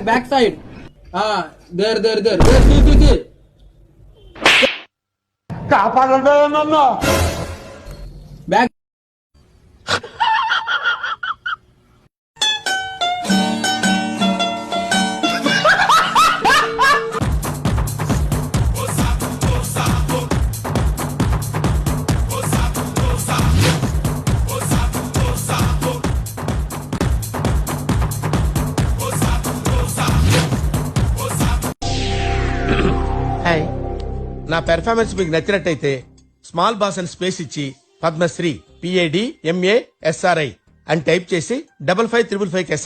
back side there back నా performance మీకు నచ్చినట్టయితే స్మాల్ బాస్ అని స్పేస్ ఇచ్చి పద్మశ్రీ PAD MA SRI అని టైప్ చేసి 5555